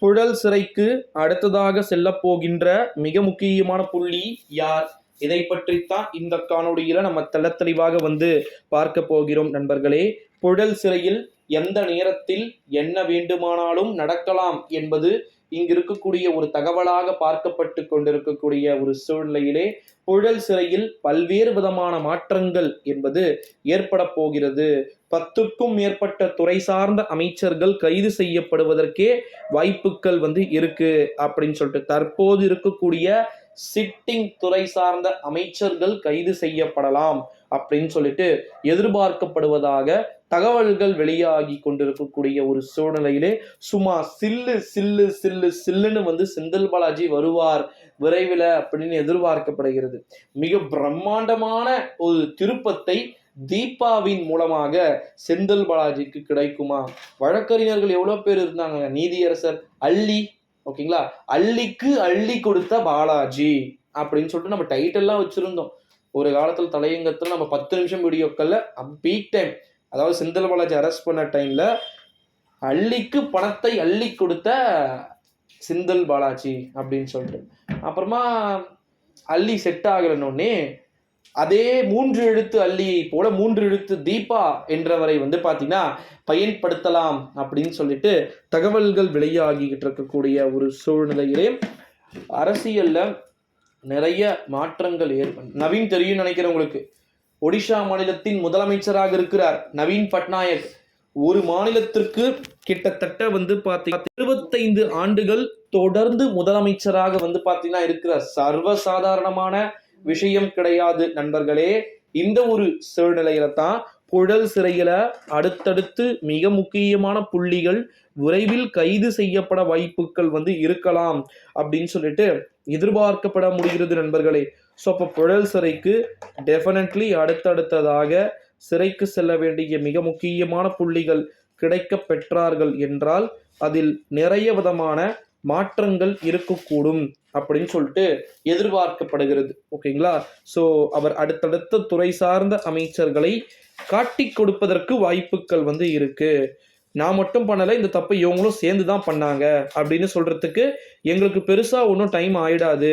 புழல் சிறைக்கு அடுத்ததாக செல்லப் போகின்ற மிக முக்கியமான புள்ளி யார்? இதை பற்றித்தான் இந்த காணொளியில நம்ம தெளிவாக பார்க்க போகிறோம் நண்பர்களே. புழல் சிறையில் எந்த நேரத்தில் என்ன வேண்டுமானாலும் நடக்கலாம் என்பது இங்கு இருக்கக்கூடிய ஒரு தகவலாக பார்க்கப்பட்டு கொண்டிருக்கக்கூடிய ஒரு சூழ்நிலையிலே புழல் சிறையில் பல்வேறு விதமான மாற்றங்கள் என்பது ஏற்பட போகிறது. 10க்கும் மேற்பட்ட துறை சார்ந்த அமைச்சர்கள் கைது செய்யப்படுவதற்கே வாய்ப்புகள் இருக்கு அப்படின்னு சொல்லிட்டு தற்போது இருக்கக்கூடிய சிட்டிங் துறை சார்ந்த அமைச்சர்கள் கைது செய்யப்படலாம் அப்படின்னு சொல்லிட்டு எதிர்பார்க்கப்படுவதாக தகவல்கள் வெளியாகி கொண்டிருக்கக்கூடிய ஒரு சூழ்நிலையிலே சும்மா சில்லுன்னு செந்தில் பாலாஜி வருவார் விரைவில் அப்படின்னு எதிர்பார்க்கப்படுகிறது. மிக பிரம்மாண்டமான ஒரு திருப்பத்தை தீபாவின் மூலமாக செந்தில் பாலாஜிக்கு கிடைக்குமா? வழக்கறிஞர்கள் எவ்வளவு பேர் இருந்தாங்க, நீதியரசர் அள்ளி, ஓகேங்களா, அள்ளிக்கு அள்ளி கொடுத்த பாலாஜி அப்படின்னு சொல்லிட்டு நம்ம டைட்டில்லாம் வச்சிருந்தோம். ஒரு காலத்துல தலையங்கத்துல நம்ம 10 நிமிஷம் வீடியோக்கள்ல பீக் டைம், அதாவது செந்தில் பாலாஜி அரெஸ்ட் பண்ண டைம்ல அள்ளிக்கு பணத்தை அள்ளி கொடுத்த செந்தில் பாலாஜி அப்படின்னு சொல்லிட்டு, அப்புறமா அள்ளி செட் ஆகலன்னொன்னே அதே 3 எழுத்து அள்ளியை போல 3 எழுத்து தீபா என்றவரை பார்த்தீங்கன்னா பயன்படுத்தலாம் அப்படின்னு சொல்லிட்டு தகவல்கள் வெளியாகிட்டு இருக்கக்கூடிய ஒரு சூழ்நிலையிலே அரசியல்ல நிறைய மாற்றங்கள் நவீன் தெரியும் நினைக்கிறவங்களுக்கு, ஒடிஷா மாநிலத்தின் முதலமைச்சராக இருக்கிறார் நவீன் பட்நாயக். ஒரு மாநிலத்திற்கு கிட்டத்தட்ட பார்த்தீங்கன்னா 25 ஆண்டுகள் தொடர்ந்து முதலமைச்சராக பார்த்தீங்கன்னா இருக்கிறார். சர்வசாதாரணமான விஷயம் கிடையாது நண்பர்களே. இந்த ஒரு சூழ்நிலையில தான் புழல் சிறையில அடுத்தடுத்து மிக முக்கியமான புள்ளிகள் விரைவில் கைது செய்யப்பட வாய்ப்புகள் இருக்கலாம் அப்படின்னு சொல்லிட்டு எதிர்பார்க்கப்பட முடிகிறது நண்பர்களே. ஸோ அப்போ புழல் சிறைக்கு டெஃபினெட்லி அடுத்தடுத்ததாக சிறைக்கு செல்ல வேண்டிய மிக முக்கியமான புள்ளிகள் கிடைக்க பெற்றார்கள் என்றால் அதில் நிறைய விதமான மாற்றங்கள் இருக்கக்கூடும் அப்படின்னு சொல்லிட்டு எதிர்பார்க்கப்படுகிறது. ஓகேங்களா? ஸோ அவர் அடுத்தடுத்த துறை சார்ந்த அமைச்சர்களை காட்டி கொடுப்பதற்கு வாய்ப்புகள் இருக்கு. நான் மட்டும் பண்ணலை, இந்த தப்பை இவங்களும் சேர்ந்து தான் பண்ணாங்க அப்படின்னு சொல்றதுக்கு எங்களுக்கு பெருசா ஒன்றும் டைம் ஆயிடாது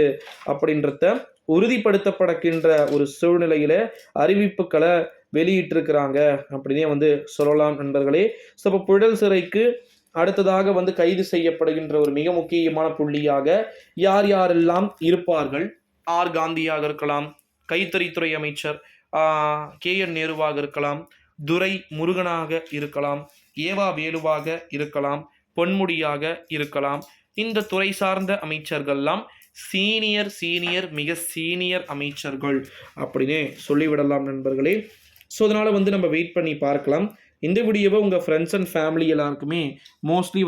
அப்படின்றத உறுதிப்படுத்தப்படுகின்ற ஒரு சூழ்நிலையில அறிவிப்புகளை வெளியிட்டிருக்கிறாங்க அப்படின்னே சொல்லலாம் நண்பர்களே. ஸோ இப்போ புழல் சிறைக்கு அடுத்ததாக கைது செய்யப்படுகின்ற ஒரு மிக முக்கியமான புள்ளியாக யார் யாரெல்லாம் இருப்பார்கள்? ஆர் காந்தியாக இருக்கலாம், கைத்தறித்துறை அமைச்சர் KN நேருவாக இருக்கலாம், துரை முருகனாக இருக்கலாம், ஏவா வேலுவாக இருக்கலாம், பொன்முடியாக இருக்கலாம். இந்த துறை சார்ந்த அமைச்சர்கள்லாம் சீனியர் மிக சீனியர் அமைச்சர்கள் அப்படின்னே சொல்லிவிடலாம் நண்பர்களே. ஸோ அதனால் நம்ம வெயிட் பண்ணி பார்க்கலாம். இந்த வீடியோவை உங்கள் ஃப்ரெண்ட்ஸ் அண்ட் ஃபேமிலி எல்லாருக்குமே மோஸ்ட்லி